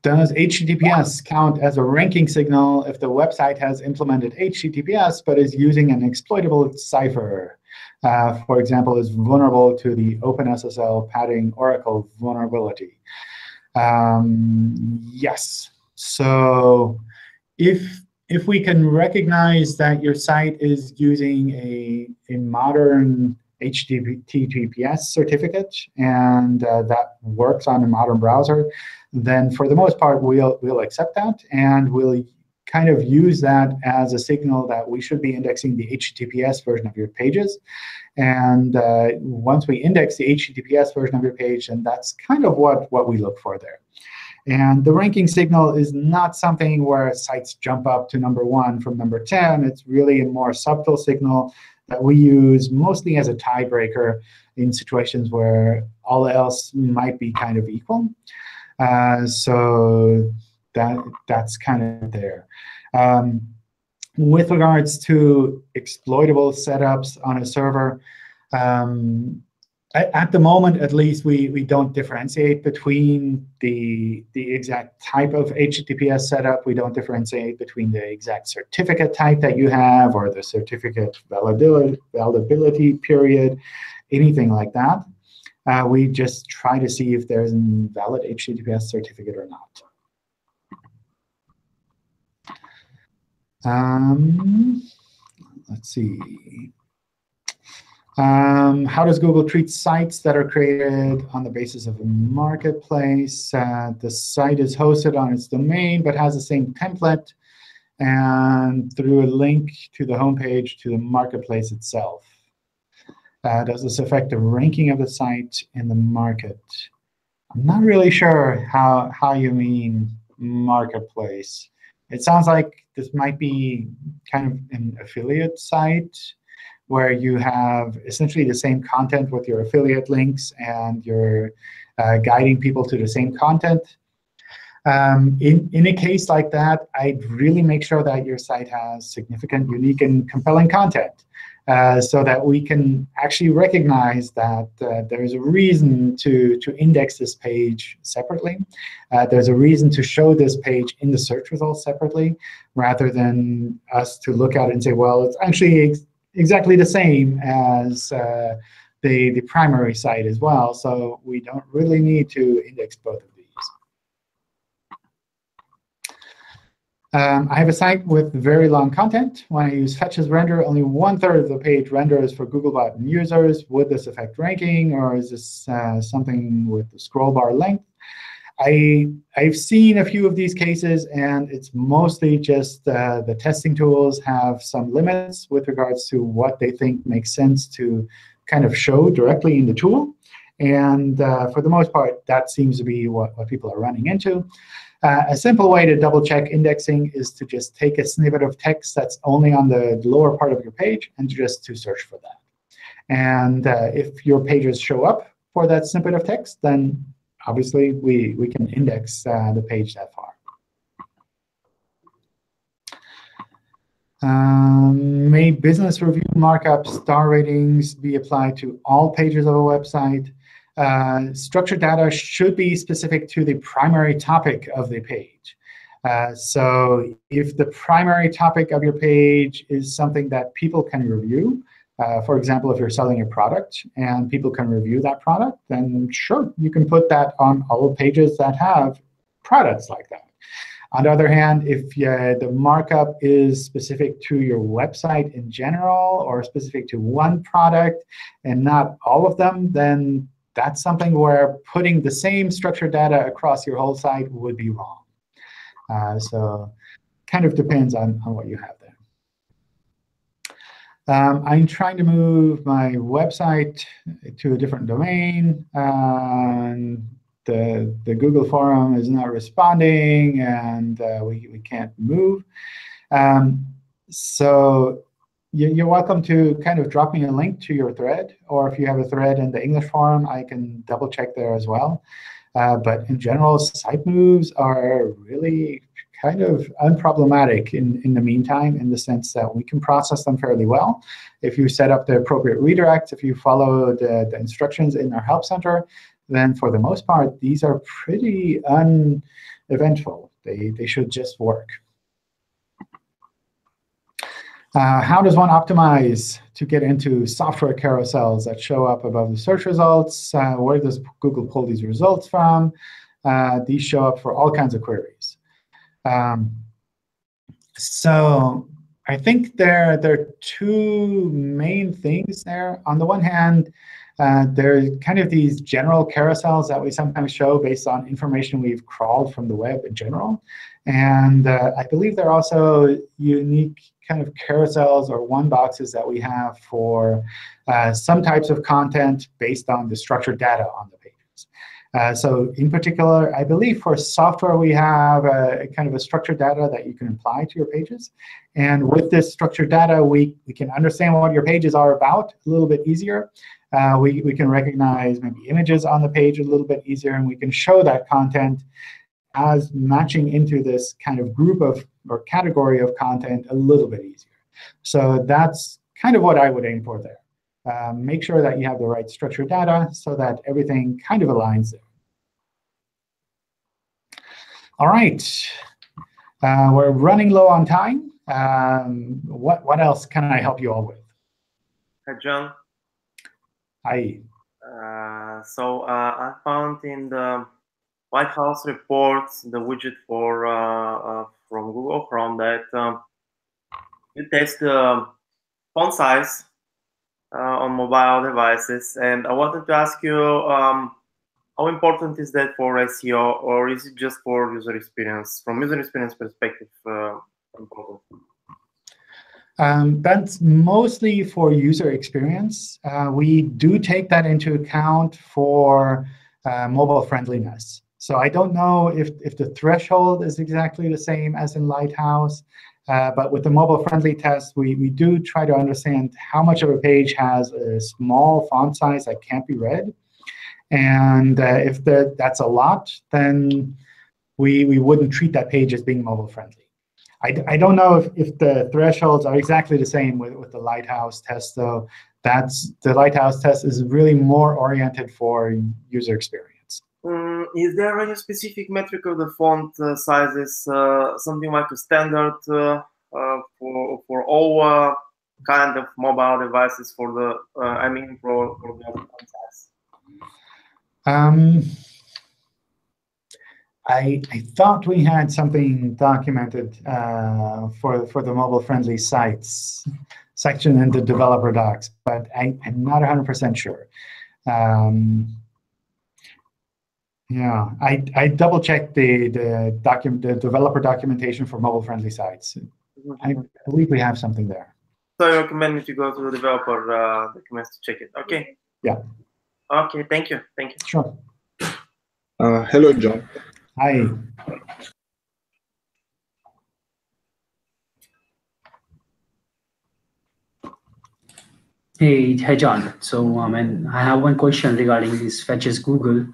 Does HTTPS count as a ranking signal if the website has implemented HTTPS but is using an exploitable cipher? For example, is vulnerable to the OpenSSL padding Oracle vulnerability. Yes. So if we can recognize that your site is using a modern HTTPS certificate and that works on a modern browser, then for the most part, we'll accept that, and we'll kind of use that as a signal that we should be indexing the HTTPS version of your pages. And once we index the HTTPS version of your page, then that's kind of what we look for there. And the ranking signal is not something where sites jump up to number 1 from number 10. It's really a more subtle signal that we use mostly as a tiebreaker in situations where all else might be kind of equal. So that's kind of there. With regards to exploitable setups on a server, at the moment, at least, we don't differentiate between the exact type of HTTPS setup. We don't differentiate between the exact certificate type that you have or the certificate validability period, anything like that. We just try to see if there's a valid HTTPS certificate or not. Let's see. How does Google treat sites that are created on the basis of a marketplace? The site is hosted on its domain, but has the same template and through a link to the homepage to the marketplace itself. Does this affect the ranking of the site in the market? I'm not really sure how you mean marketplace. It sounds like this might be kind of an affiliate site where you have essentially the same content with your affiliate links, and you're guiding people to the same content. In a case like that, I'd really make sure that your site has significant, unique, and compelling content, so that we can actually recognize that there's a reason to index this page separately. There's a reason to show this page in the search results separately, rather than us to look at it and say, well, it's actually exactly the same as the primary site as well. So we don't really need to index both of these. I have a site with very long content. When I use fetch as render, only 1/3 of the page renders for Googlebot users. Would this affect ranking, or is this something with the scroll bar length? I've seen a few of these cases, and it's mostly just the testing tools have some limits with regards to what they think makes sense to kind of show directly in the tool. And for the most part, that seems to be what people are running into. A simple way to double-check indexing is to just take a snippet of text that's only on the lower part of your page and just to search for that. And if your pages show up for that snippet of text, then obviously we can index the page that far. May business review markup star ratings be applied to all pages of a website? Structured data should be specific to the primary topic of the page. So if the primary topic of your page is something that people can review, for example, if you're selling a product and people can review that product, then sure, you can put that on all pages that have products like that. On the other hand, if the markup is specific to your website in general or specific to one product and not all of them, then that's something where putting the same structured data across your whole site would be wrong. So kind of depends on what you have there. I'm trying to move my website to a different domain. The Google forum is not responding, and we can't move. So you're welcome to kind of drop me a link to your thread, or if you have a thread in the English forum, I can double check there as well. But in general, site moves are really kind of unproblematic in the meantime, in the sense that we can process them fairly well. If you set up the appropriate redirect, if you follow the instructions in our Help Center, then for the most part, these are pretty uneventful. They should just work. How does one optimize to get into software carousels that show up above the search results? Where does Google pull these results from? These show up for all kinds of queries. So I think there are two main things there. On the one hand, there are kind of these general carousels that we sometimes show based on information we've crawled from the web in general. And I believe there are also unique kind of carousels or one boxes that we have for some types of content based on the structured data on the pages. So in particular, I believe for software, we have a kind of a structured data that you can apply to your pages. And with this structured data, we can understand what your pages are about a little bit easier. We can recognize maybe images on the page a little bit easier, and we can show that content as matching into this kind of group of or category of content a little bit easier. So that's kind of what I would aim for there. Make sure that you have the right structured data so that everything kind of aligns there. All right. We're running low on time. What else can I help you all with? Hi, John. Hi. So I found in the White House reports the widget for from Google Chrome that you test the font size on mobile devices, and I wanted to ask you how important is that for SEO, or is it just for user experience? From user experience perspective, important. That's mostly for user experience. We do take that into account for mobile friendliness. So I don't know if the threshold is exactly the same as in Lighthouse. But with the mobile-friendly test, we do try to understand how much of a page has a small font size that can't be read. And if that's a lot, then we wouldn't treat that page as being mobile-friendly. I don't know if the thresholds are exactly the same with the Lighthouse test, though. The Lighthouse test is really more oriented for user experience. Is there any specific metric of the font sizes, something like a standard for all kind of mobile devices for the for the font size? I thought we had something documented for the mobile-friendly sites section in the developer docs, but I'm not 100% sure. Yeah, I double-checked the developer documentation for mobile-friendly sites. I believe we have something there. So you recommend me to go to the developer documents to check it. Okay. Yeah. Okay. Thank you. Thank you. Sure. Hello, John. Hi. Hey, John. So I have one question regarding this fetches Google.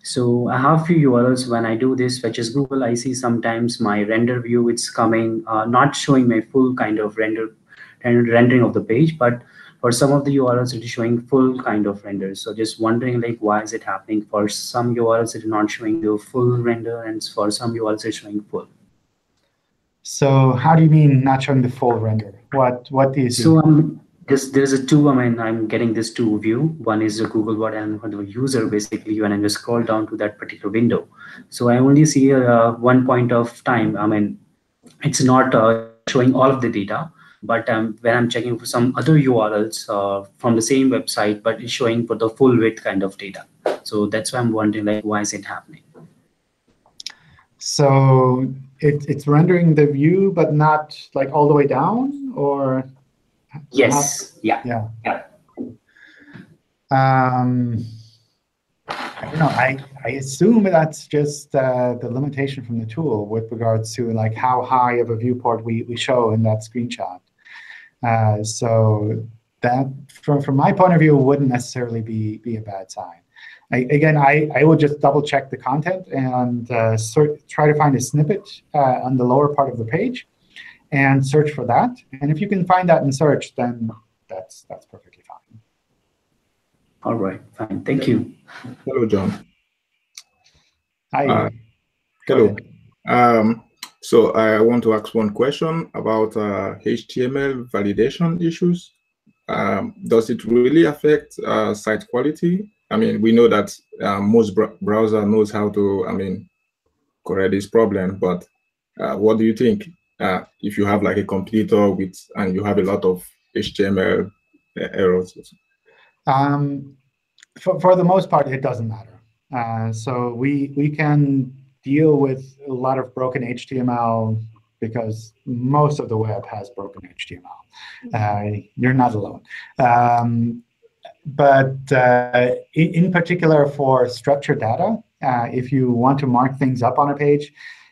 So I have few URLs. When I do this fetches Google, I see sometimes my render view it's coming, not showing my full kind of rendering of the page, but for some of the URLs it is showing full kind of render. So just wondering like why is it happening? For some URLs it is not showing the full render, and for some URLs it's showing full. So how do you mean not showing the full render? What do you see? So there's a two. I'm getting this two view. One is the Google Word, and for the user basically when I just scroll down to that particular window. So I only see one point of time. It's not showing all of the data, but when I'm checking for some other URLs from the same website, but it's showing for the full width kind of data. So that's why I'm wondering like why is it happening? So it's rendering the view, but not like all the way down, or? Yes. Yeah. I don't know. I assume that's just the limitation from the tool with regards to like how high of a viewport we show in that screenshot. So that, from my point of view, wouldn't necessarily be a bad sign. I would just double check the content and try to find a snippet on the lower part of the page and search for that. And if you can find that in search, then that's perfectly fine. All right, fine. Thank you. Hello, John. Hi. Hello. So I want to ask one question about HTML validation issues. Does it really affect site quality? We know that most browser knows how to, correct this problem, but what do you think if you have like a competitor and you have a lot of HTML errors? For the most part, it doesn't matter. So we can deal with a lot of broken HTML because most of the web has broken HTML. You're not alone. but in particular for structured data, if you want to mark things up on a page,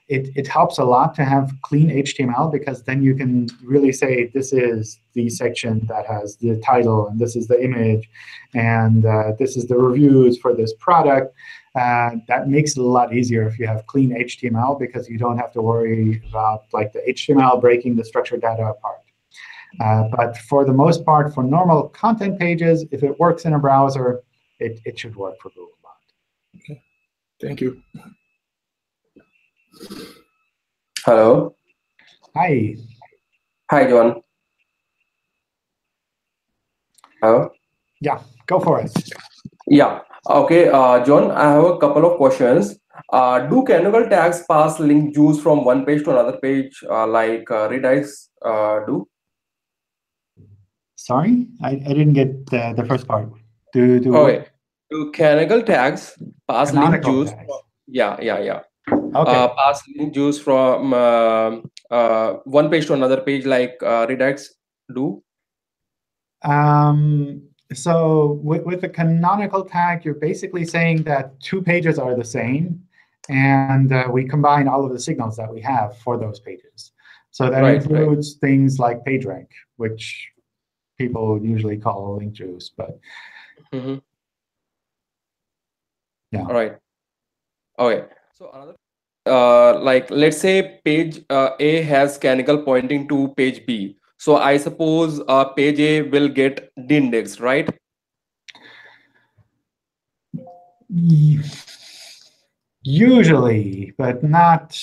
it helps a lot to have clean HTML, because then you can really say, this is the section that has the title, and this is the image, and this is the reviews for this product. That makes it a lot easier if you have clean HTML, because you don't have to worry about like the HTML breaking the structured data apart. But for the most part, for normal content pages, if it works in a browser, it should work for Google Bot. Okay. Thank you. Hello. Hi. Hi, John. Hello. Yeah, go for it. Yeah. Okay, John, I have a couple of questions. Do canonical tags pass link juice from one page to another page like redirects do? Sorry, I didn't get the first part. Do Okay. Do canonical tags pass link canonical juice? tags? Yeah. Okay. Pass link juice from one page to another page like redirects do? So with the canonical tag, you're basically saying that two pages are the same, and we combine all of the signals that we have for those pages. So that includes things like PageRank, which people usually call link juice, but yeah. All right. Okay. So another like let's say page A has canonical pointing to page B. So I suppose page A will get de-indexed, right? Usually, but not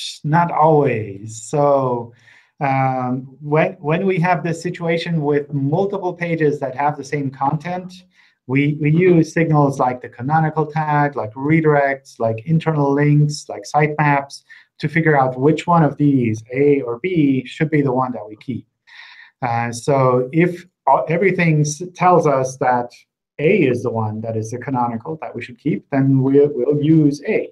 always. So when we have this situation with multiple pages that have the same content, we use signals like the canonical tag, like redirects, like internal links, like sitemaps, to figure out which one of these, A or B, should be the one that we keep. So if everything tells us that A is the one that is the canonical that we should keep, then we'll use A.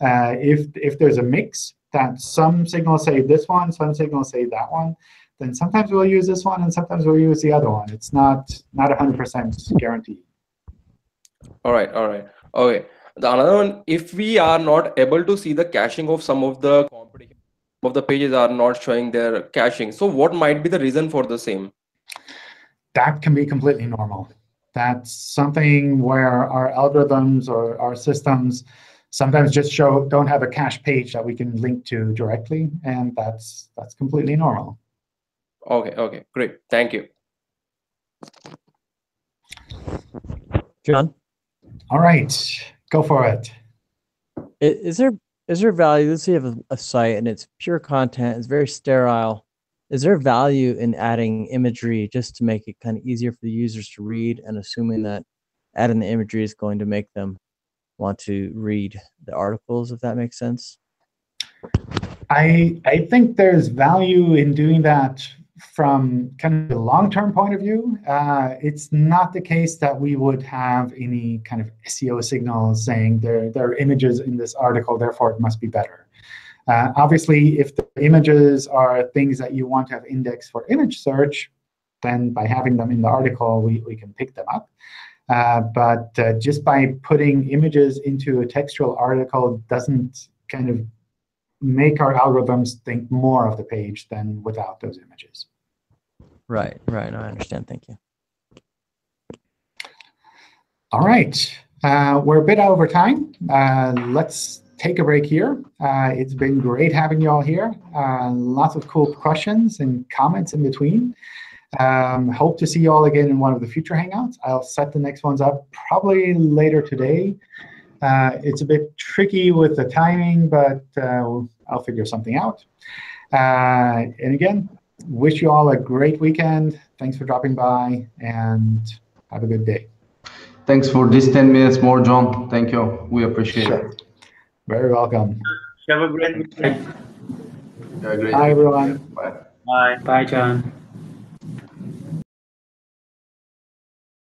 If there's a mix, that some signals say this one, some signals say that one, then sometimes we'll use this one, and sometimes we'll use the other one. It's not 100% guaranteed. All right. Okay. The another one, if we are not able to see the caching of some of the competition, of the pages are not showing their caching. So what might be the reason for the same? That can be completely normal. That's something where our algorithms or our systems sometimes just don't have a cache page that we can link to directly, and that's completely normal. Okay, great. Thank you. John? All right, go for it. Is there value? Let's say you have a site and it's pure content, it's very sterile. Is there value in adding imagery just to make it kind of easier for the users to read, and assuming that adding the imagery is going to make them want to read the articles, if that makes sense? I think there's value in doing that from kind of the long-term point of view. It's not the case that we would have any kind of SEO signals saying there are images in this article, therefore it must be better. Obviously, if the images are things that you want to have indexed for image search, then by having them in the article, we can pick them up. But just by putting images into a textual article doesn't kind of make our algorithms think more of the page than without those images. Right. No, I understand. Thank you. All right. We're a bit over time. Let's take a break here. It's been great having you all here. Lots of cool questions and comments in between. Hope to see you all again in one of the future Hangouts. I'll set the next ones up probably later today. It's a bit tricky with the timing, but I'll figure something out. And again, wish you all a great weekend. Thanks for dropping by, and have a good day. Thanks for this 10 minutes more, John. Thank you. We appreciate it. Very welcome. Have a great weekend. Have a great Bye, everyone. Bye. Bye. Bye, John.